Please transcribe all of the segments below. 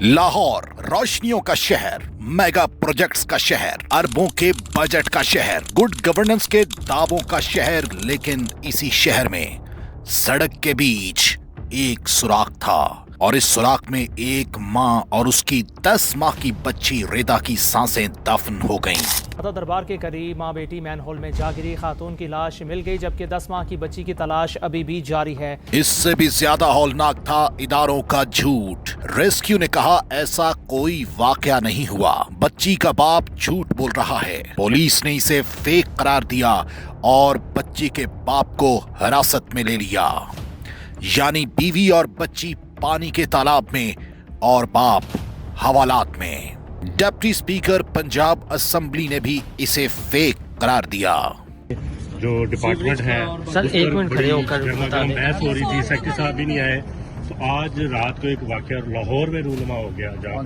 लाहौर रोशनियों का शहर, mega projects का शहर, अरबों के बजट का शहर, गुड गवर्नेंस के दावों का शहर। लेकिन इसी शहर में सड़क के बीच एक सुराख था और इस सुराख में एक माँ और उसकी 10 माह की बच्ची रेदा की सांसें दफन हो गईं। दाता दरबार के करीब माँ बेटी मैनहोल में जा गिरी खातून की लाश मिल गई, जबकि 10 माह की बच्ची की तलाश अभी भी जारी है। इससे भी ज्यादा हौलनाक था इदारों का झूठ। रेस्क्यू ने कहा ऐसा कोई वाकया नहीं हुआ, बच्ची का बाप झूठ बोल रहा है। पुलिस ने इसे फेक करार दिया और बच्ची के बाप को हिरासत में ले लिया। यानी बीवी और बच्ची पानी के तालाब में और बाप हवालात में। डिप्टी स्पीकर पंजाब असेंबली ने भी इसे फेक करार दिया। जो डिपार्टमेंट है सर एक मिनट खड़े होकर बता दें। बहस हो रही थी, सेक्रेटरी साहब भी नहीं आए, तो आज रात को एक वाकया लाहौर में रूनुमा हो गया जहाँ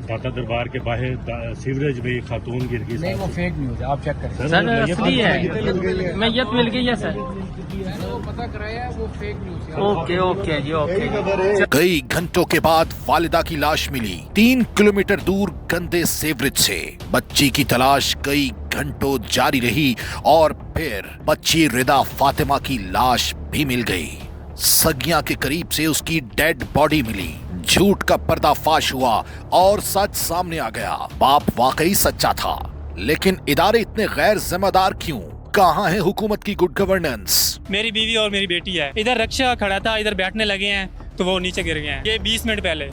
दाता दरबार के बाहर सीवरेज में एक खातून गिर गई। नहीं, वो फेक न्यूज है, आप चेक करें। सर फ्री है, मैयत मिल गई है सर, वो पता कराया, वो फेक न्यूज है। ओके जी ओके। कई घंटों के बाद वालिदा की लाश मिली 3 किलोमीटर दूर गंदे सीवरेज से। बच्ची की तलाश कई घंटों जारी रही और फिर बच्ची रिदा फातिमा की लाश भी मिल गई। सगिया के करीब से उसकी डेड बॉडी मिली। झूठ का पर्दाफाश हुआ और सच सामने आ गया। बाप वाकई सच्चा था, लेकिन इदारे इतने गैर जिम्मेदार क्यों? कहाँ है हुकूमत की गुड गवर्नेंस? मेरी बीवी और मेरी बेटी है, इधर रक्षा खड़ा था, इधर बैठने लगे हैं तो वो नीचे गिर गए हैं। ये 20 मिनट पहले,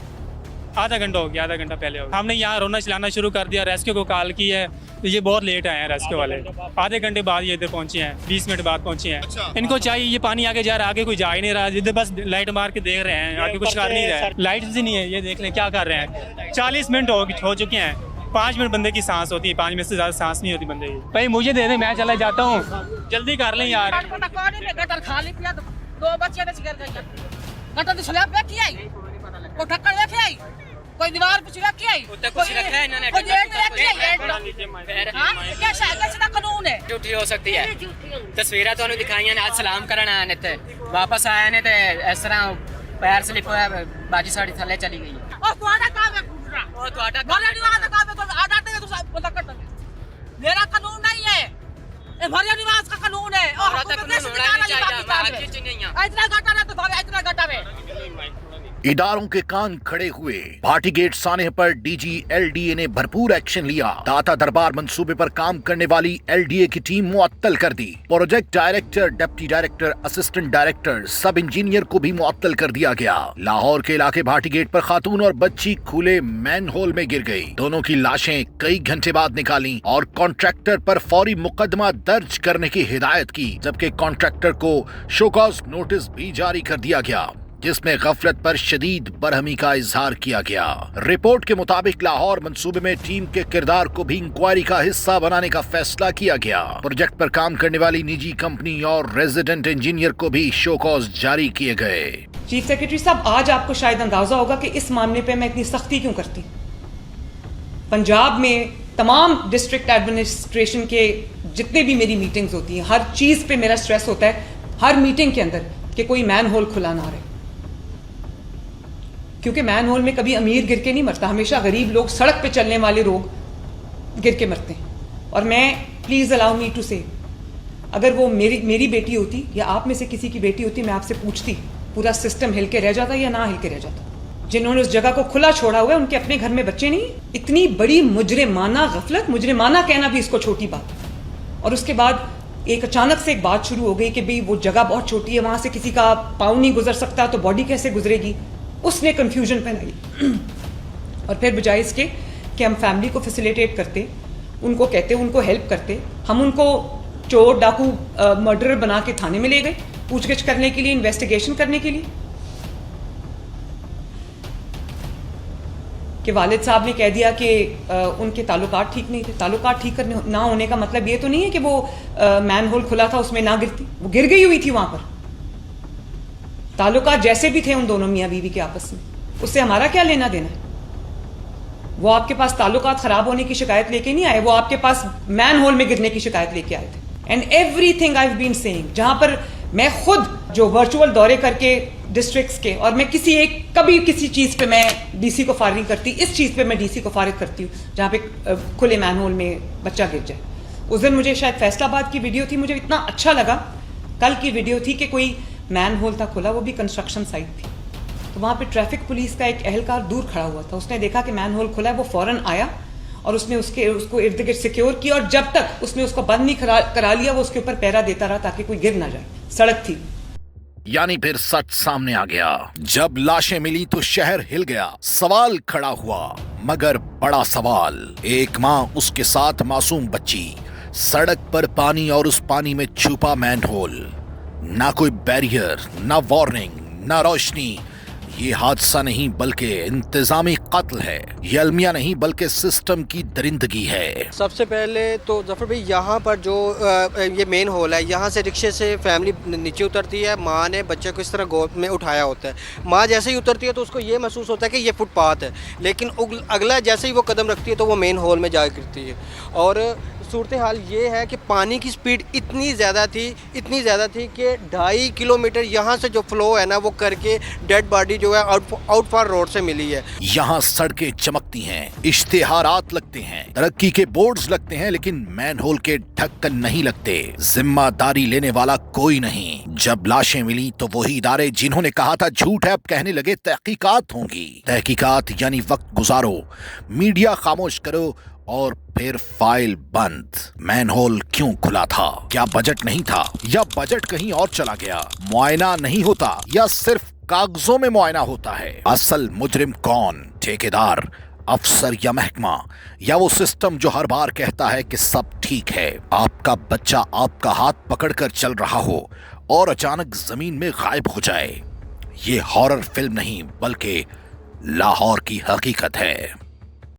आधा घंटा हो गया, आधा घंटा पहले हो गया। हमने यहाँ रोना चलाना शुरू कर दिया, रेस्क्यू को कॉल की है, ये बहुत लेट आए हैं रेस्क्यू वाले। आधे घंटे बाद ये इधर पहुंचे हैं, 20 मिनट बाद पहुंचे हैं। इनको चाहिए, ये पानी आगे जा रहा है, आगे कोई जा ही नहीं रहा, इधर बस लाइट मार के देख रहे हैं, आगे कुछ कर नहीं रहा है। लाइट भी नहीं है, ये देख लें क्या कर रहे हैं। 40 मिनट हो चुके हैं, 5 मिनट बंदे की सांस होती है, 5 मिनट से ज्यादा सांस नहीं होती बंदे की। भाई मुझे दे दे, मैं चला जाता हूँ, जल्दी कर लें यार। कोई दीवार कुछ रखी है, कुछ रखा है इन्होंने, कैसा कानून है? झूठी हो सकती है। तस्वीरें तो दिखाई आज सलाम करना आने थे, वापस आया ने ते इस तरह पैर स्लिप होया, बाजी साड़ी थले चली गई। और तुम्हारा काम है घूटना, और तुम्हारा काम है तो आजाते हैं, तो पता कर दो। मेरा कानून नहीं है, ये भरिया निवास का कानून है। और इतना घाटा ना तो इतना घाटा में इदारों के कान खड़े हुए। भाटी गेट साने पर डीजी एलडीए ने भरपूर एक्शन लिया। दाता दरबार मंसूबे पर काम करने वाली एलडीए की टीम मुअत्तल कर दी। Project director, deputy director, assistant director, सब इंजीनियर को भी मुअत्तल कर दिया गया। लाहौर के इलाके भाटी गेट पर खातून और बच्ची खुले मैनहोल में गिर गई। दोनों की लाशें कई घंटे बाद निकाली और कॉन्ट्रैक्टर पर फौरी मुकदमा दर्ज करने की हिदायत की, जबकि कॉन्ट्रैक्टर को शोकॉज नोटिस भी जारी कर दिया गया, जिसमें गफलत पर शदीद बरहमी का इजहार किया गया। रिपोर्ट के मुताबिक लाहौर मंसूबे में टीम के किरदार को भी इंक्वायरी का हिस्सा बनाने का फैसला किया गया। प्रोजेक्ट पर काम करने वाली निजी कंपनी और रेजिडेंट इंजीनियर को भी शोकॉज जारी किए गए। चीफ सेक्रेटरी साहब, आज आपको शायद अंदाजा होगा कि इस मामले पे मैं इतनी सख्ती क्यों करती। पंजाब में तमाम डिस्ट्रिक्ट एडमिनिस्ट्रेशन के जितने भी मेरी मीटिंग्स होती हैं, हर चीज पे मेरा स्ट्रेस होता है हर मीटिंग के अंदर कि कोई मैन होल खुला ना रहे, क्योंकि मैन होल में कभी अमीर गिर के नहीं मरता, हमेशा गरीब लोग, सड़क पे चलने वाले लोग गिर के मरते हैं। और मैं, प्लीज अलाउ मी टू से, अगर वो मेरी बेटी होती या आप में से किसी की बेटी होती, मैं आपसे पूछती पूरा सिस्टम हिल के रह जाता या ना हिल के रह जाता। जिन्होंने उस जगह को खुला छोड़ा हुआ है उनके अपने घर में बच्चे नहीं। इतनी बड़ी मुजरिमाना गफलत, मुजरिमाना कहना भी इसको छोटी बात। और उसके बाद एक अचानक से एक बात शुरू हो गई कि भाई वो जगह बहुत छोटी है, वहां से किसी का पाँव नहीं गुजर सकता, तो बॉडी कैसे गुजरेगी। उसने कंफ्यूजन फैलाई और फिर बजाय इसके कि हम फैमिली को फैसिलिटेट करते, उनको कहते, उनको हेल्प करते, हम उनको चोर, डाकू, मर्डरर बना के थाने में ले गए पूछगिछ करने के लिए, इन्वेस्टिगेशन करने के लिए। कि वालिद साहब ने कह दिया कि उनके ताल्लुकात ठीक नहीं थे। ताल्लुकात ठीक करने ना होने का मतलब ये तो नहीं है कि वो मैन होल खुला था उसमें ना गिरती, वो गिर गई हुई थी वहां पर। ताल्लुकात जैसे भी थे उन दोनों मियाँ बीवी के आपस में, उससे हमारा क्या लेना देना है। वो आपके पास ताल्लुकात खराब होने की शिकायत लेके नहीं आए, वो आपके पास मैन होल में गिरने की शिकायत लेके आए थे। And everything I have been saying, जहां पर मैं खुद जो वर्चुअल दौरे करके डिस्ट्रिक्ट्स के, और मैं किसी एक कभी किसी चीज़ पे मैं डीसी को फायरिंग करती, इस चीज़ पे मैं डीसी को फारिग करती हूँ जहाँ पे खुले मैनहोल में बच्चा गिर जाए। उस दिन मुझे शायद फैसलाबाद की वीडियो थी, मुझे इतना अच्छा लगा, कल की वीडियो थी कि कोई मैनहोल था खुला, वो भी कंस्ट्रक्शन साइट थी, तो वहाँ पे ट्रैफिक पुलिस का एक एहलकार दूर खड़ा हुआ था, उसने देखा कि मैनहोल खुला है, वो फौरन आया और उसने उसको इर्द गिर्द सिक्योर किया, और जब तक उसने उसको बंद नहीं करा लिया वो उसके ऊपर पहरा देता रहा ताकि कोई गिर ना जाए। सड़क थी। यानी फिर सच सामने आ गया। जब लाशें मिली तो शहर हिल गया, सवाल खड़ा हुआ, मगर बड़ा सवाल, एक माँ, उसके साथ मासूम बच्ची, सड़क पर पानी और उस पानी में छुपा मैनहोल, ना कोई बैरियर, ना वार्निंग, ना रोशनी। ये हादसा नहीं बल्कि इंतजामी कत्ल है। ये अलमिया नहीं बल्कि सिस्टम की दरिंदगी है। सबसे पहले तो जफर भाई, यहाँ पर जो ये मेन हॉल है, यहाँ से रिक्शे से फैमिली नीचे उतरती है, माँ ने बच्चे को इस तरह गोद में उठाया होता है, माँ जैसे ही उतरती है तो उसको ये महसूस होता है कि ये फुटपाथ है, लेकिन अगला जैसे ही वो कदम रखती है तो वो मेन हॉल में जा गिरती है। और सूरत हाल ये है कि पानी की स्पीड इतनी ज़्यादा थी कि 2.5 किलोमीटर यहाँ से जो फ्लो है ना वो करके डेड बॉडी जो है आउटफार रोड से मिली है। यहाँ सड़कें चमकती हैं, इश्तेहारात लगते हैं, तरक्की के बोर्ड्स लगते हैं, लेकिन मैनहोल के ढक्कन नहीं लगते, जिम्मेदारी लेने वाला कोई नहीं। जब लाशें मिली तो वही इदारे जिन्होंने कहा था झूठ है, अब कहने लगे तहकीकात होंगी। तहकीकात यानी वक्त गुजारो, मीडिया खामोश करो और फिर फाइल बंद। मैनहोल क्यों खुला था? क्या बजट नहीं था या बजट कहीं और चला गया? मुआयना नहीं होता या सिर्फ कागजों में मुआयना होता है? असल मुजरिम कौन? ठेकेदार, अफसर या महकमा, या वो सिस्टम जो हर बार कहता है कि सब ठीक है? आपका बच्चा आपका हाथ पकड़कर चल रहा हो और अचानक जमीन में गायब हो जाए। ये हॉरर फिल्म नहीं बल्कि लाहौर की हकीकत है।